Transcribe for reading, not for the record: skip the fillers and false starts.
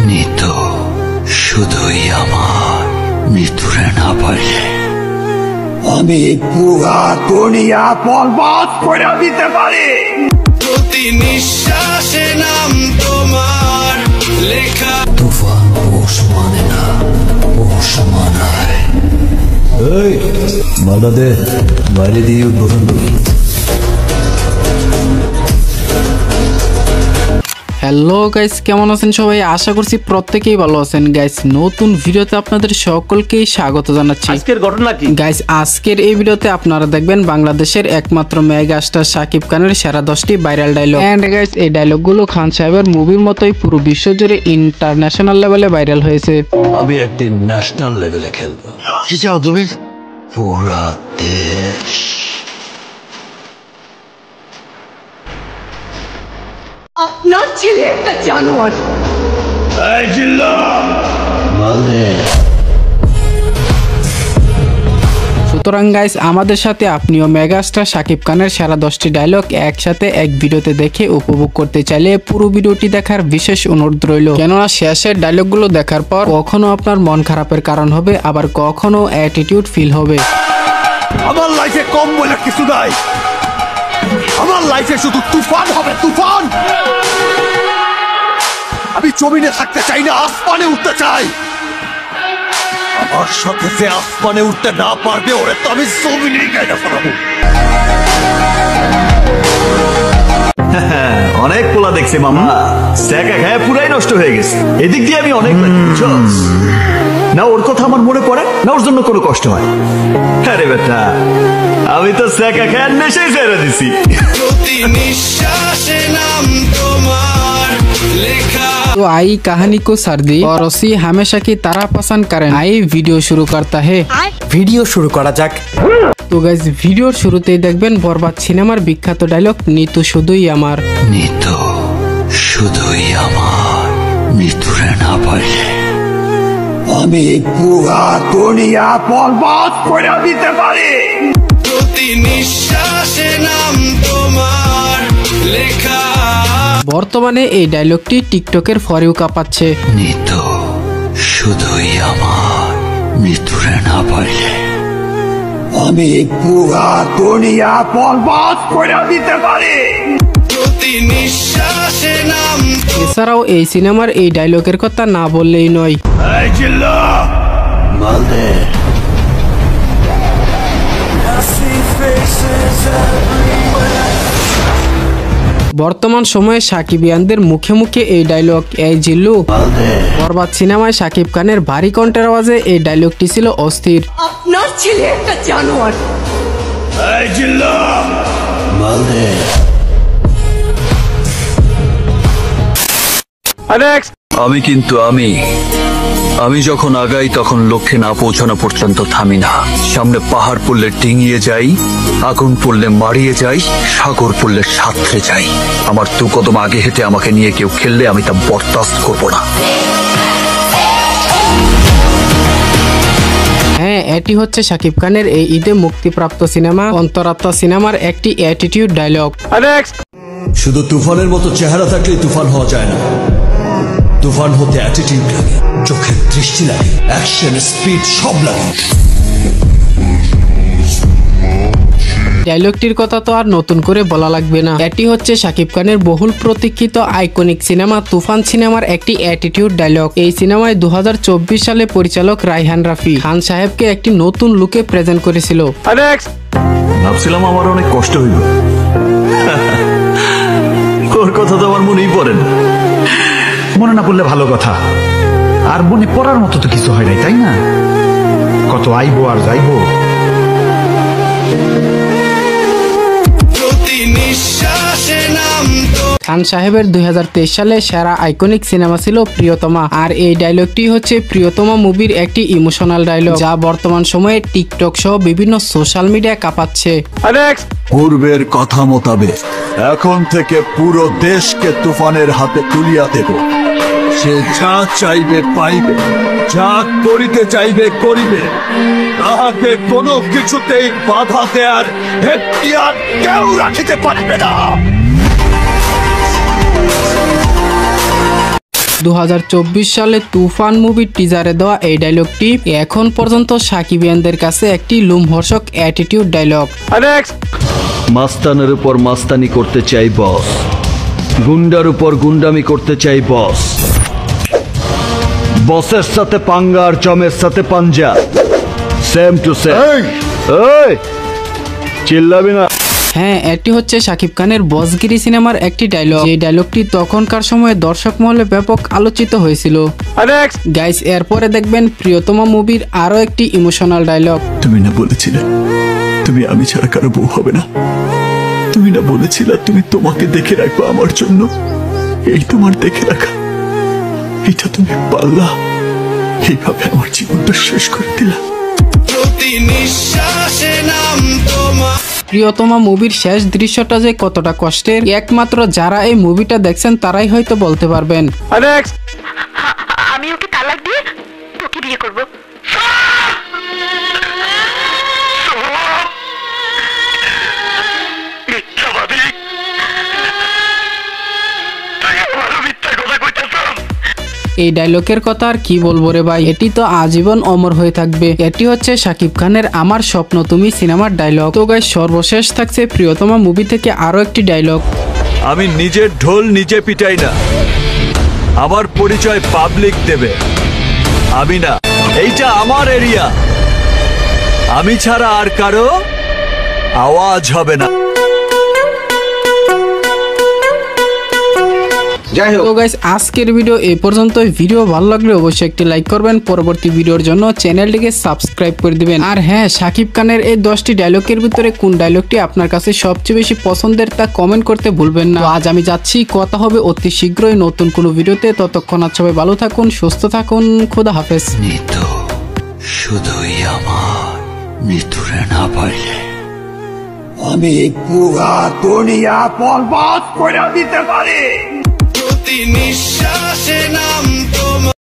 নিতু শুধুই আমার, নিতুরে না পারলে আমি পুরা দুনিয়া বরবাদ করে দিতে পারি। প্রতি নিঃশ্বাসে নাম তোমার লেখা। তুফান পোষ মানে না, পোষ মানায়। এই মাদা দে, বাইরে দিয়ে উদ্বোধন করি। হ্যালো গাইস, কেমন আছেন সবাই? আশা করছি প্রত্যেকেই ভালো আছেন। গাইস, নতুন ভিডিওতে আপনাদের সকলকেই স্বাগত জানাচ্ছি। আজকের ঘটনা কি গাইস? আজকের এই ভিডিওতে আপনারা দেখবেন বাংলাদেশের একমাত্র মেগা স্টার শাকিব খানের সেরা 10টি ভাইরাল ডায়লগ। এন্ড গাইস, এই ডায়লগগুলো খান সাহেবের মুভির মতোই পুরো বিশ্বজুড়ে ইন্টারন্যাশনাল লেভেলে ভাইরাল হয়েছে। আমি একদিন ন্যাশনাল লেভেলে খেলবো। কি চাও তুমি? পুরা দেশ। আপনার ছেলে একটা জানোয়ার। সুতরাং গাইস, আমাদের সাথে আপনিও মেগাস্টার শাকিব খানের সেরা 10টি ডায়লগ একসাথে এক ভিডিওতে দেখে উপভোগ করতে চাইলে পুরো ভিডিওটি দেখার বিশেষ অনুরোধ রইল। কেননা শেষের ডায়লগগুলো দেখার পর কখনো আপনার মন খারাপের কারণ হবে, আবার কখনো অ্যাটিটিউড ফিল হবে। আমার লাইফে কম বলে কিছু নাই, আমার লাইফে শুধু তুফান হবে, তুফান। আমি জমিনে থাকতে চাই না, আসমানে উঠতে চাই। আমার সাথে যে আসমানে উঠতে না পারবে ওরে তো আমি জমিনে গাইনা ফেলাবো। অনেক পোলা দেখছি মামা, স্ট্যাক খায় পুরাই নষ্ট হয়ে গেছে। এদিক দিয়ে আমি অনেক না ওর কথা আমার মনে পড়ে না, ওর জন্য কোনো কষ্ট হয়। আরে বেটা, আমি তো স্ট্যাক খায় নেশাই ছেড়ে দিছি। প্রতি নিঃশ্বাসে নাম তোমার লেখা। तो आई कहानी को सर्दी और उसी हमेशा की तरह पसंद करें। आई वीडियो शुरू करता है। ভিডিও শুরু করা যাক। তো গাইজ, ভিডিওর শুরুতেই দেখবেন বরবাদ সিনেমার বিখ্যাত ডায়লগ নিতু শুধুই আমার। নিতু শুধুই আমার, নিতুরে না পারলে আমি পুরা দুনিয়া বরবাদ করে দিতে পারি। প্রতি নিঃশ্বাসে নাম তোমার লেখা। বর্তমানে এই ডায়লগটি টিকটকের ফর ইউ কাঁপাচ্ছে। নিতু শুধুই আমার, নিতুরে না পারলে আমি পুরা দুনিয়া বরবাদ করে দিতে পারি। প্রতি নিঃশ্বাসে নাম এছাড়াও এই সিনেমার এই ডায়লগের কথা না বললেই নয়। এই জিল্লা মালদে বর্তমান সময়ে সাকিবিয়ানদের মুখে মুখে এই ডায়লগ, এই জিল্লু। বরবাদ সিনেমায় শাকিব খানের ভারী কণ্ঠের আওয়াজে এই ডায়লগটি ছিল অস্থির। আপনার ছেলে একটা জানোয়ার। এই জিল্লা মালদে আমি কিন্তু আমি যখন আগাই তখন লক্ষ্যে না পৌঁছানো পর্যন্ত থামি না। সামনে পাহাড় পড়লে ডিঙিয়ে যাই, আগুন পড়লে মারিয়ে যাই, সাগর পড়লে সাঁতরে যাই। আমার দু কদম আগে হেঁটে আমাকে নিয়ে কেউ খেললে আমি তা বরদাস্ত করব না। হ্যাঁ, এটি হচ্ছে শাকিব খানের এই ঈদে মুক্তিপ্রাপ্ত সিনেমা অন্তরাত্মা সিনেমার একটি অ্যাটিটিউড ডায়লগ। শুধু তুফানের মতো চেহারা থাকলেই তুফান হওয়া যায় না। তুফান হতে অ্যাটিটিউড লাগে, চোখের দৃষ্টি লাগে, অ্যাকশন স্পিড সব লাগে। ডায়লগটির কথা তো আর নতুন করে বলা লাগবে না। এটি হচ্ছে শাকিব খানের বহুল প্রতীক্ষিত আইকনিক সিনেমা তুফান সিনেমার একটি অ্যাটিটিউড ডায়লগ। এই সিনেমায় 2024 সালে পরিচালক রায়হান রাফি খান সাহেবকে একটি নতুন লুকে প্রেজেন্ট করেছিল। ভাবছিলাম আমার অনেক কষ্ট হইল, ওর কথা তো আমার মনেই পড়ে না। মনে না পড়লে ভালো কথা, আর মনে পড়ার মতো তো কিছু হয় নাই, তাই না? কত আইবো আর যাইবো। প্রতি নিঃশ্বাসে নাম খান সাহেবের 2023 সালে সেরা আইকনিক সিনেমা ছিল প্রিয়তমা, আর এই ডায়লগটি হচ্ছে প্রিয়তমা মুভির একটি ইমোশনাল ডায়লগ যা বর্তমান সময়ে টিকটক সহ বিভিন্ন সোশ্যাল মিডিয়া কাঁপাচ্ছে। পূর্বের কথা মোতাবেক এখন থেকে পুরো দেশকে তুফানের হাতে তুলিয়া দেব। সে যা চাইবে পাইবে, যা করিতে চাইবে করিবে, তাহাকে কোনো কিছুতেই বাধা দেয়ার এখতিয়ার কেউ রাখিতে পারবে না। 2024 সালে তুফান মুভির টিজারে দেওয়া এই ডায়লগটি এখন পর্যন্ত সাকিবিয়ানদের কাছে একটি লোমহর্ষক অ্যাটিটিউড ডায়লগ। মাস্তানের উপর মাস্তানি করতে চাই বস, গুন্ডার উপর গুন্ডামি করতে চাই বস, বসের সাথে পাঙ্গা আর চমের সাথে পাঞ্জা, সেম টু সেম। এই চিল্লাবি না। হ্যাঁ, এটি হচ্ছে শাকিব খানের বসগিরি সিনেমার একটি ডায়লগ। এই ডায়লগটি তখনকার সময়ে দর্শক মহলে ব্যাপক আলোচিত হয়েছিল। গাইস, এরপরে দেখবেন প্রিয়তমা মুভির আরো একটি ইমোশনাল ডায়লগ। তুমি না বলেছিলে তুমি আমি ছাড়া কারো বউ হবে না? তুমি না বলেছিলে তুমি তোমাকে দেখে রাখবো আমার জন্য? এই তোমার দেখে রাখা, এটা তুমি পারলা। এইভাবে আমার জীবনটা শেষ করে দিলা। প্রতি নিঃশ্বাসে নাম তোমার। প্রিয়তমা মুভির শেষ দৃশ্যটা যে কতটা কষ্টের, একমাত্র যারা এই মুভিটা দেখছেন তারাই হয়তো বলতে পারবেন। আমি ওকে তালাক দিয়ে তোকে বিয়ে করব। এই ডায়লগের কথা আর কি বলবো রে ভাই, এটি তো আজীবন অমর হয়ে থাকবে। এটি হচ্ছে শাকিব খানের আমার স্বপ্ন তুমি সিনেমার ডায়লগ। তো গাইস, সর্বশেষ থাকছে প্রিয়তমা মুভি থেকে আরো একটি ডায়লগ। আমি নিজের ঢোল নিজে পিটাই না, আমার পরিচয় পাবলিক দেবে। আমি না, এইটা আমার এরিয়া, আমি ছাড়া আর কারো আওয়াজ হবে না। তো গাইস, আজকের ভিডিও এই পর্যন্তই। ভিডিও ভালো লাগলে অবশ্যই একটি লাইক করবেন, পরবর্তী ভিডিওর জন্য চ্যানেলটিকে সাবস্ক্রাইব করে দিবেন। আর হ্যাঁ, শাকিব খানের এই 10টি ডায়লগের ভিতরে কোন ডায়লগটি আপনার কাছে সবচেয়ে বেশি পছন্দের তা কমেন্ট করতে ভুলবেন না। আজ আমি যাচ্ছি, কথা হবে অতি শীঘ্রই নতুন কোনো ভিডিওতে। ততক্ষণ আর সবাই ভালো থাকুন, সুস্থ থাকুন, খোদা হাফেজ। নিতু শুধুই আমার, নিতুরে না পাইলে আমি পুরা দুনিয়া বরবাদ করে দিতে পারি। প্রতি নিঃশ্বাসে নাম তোমার।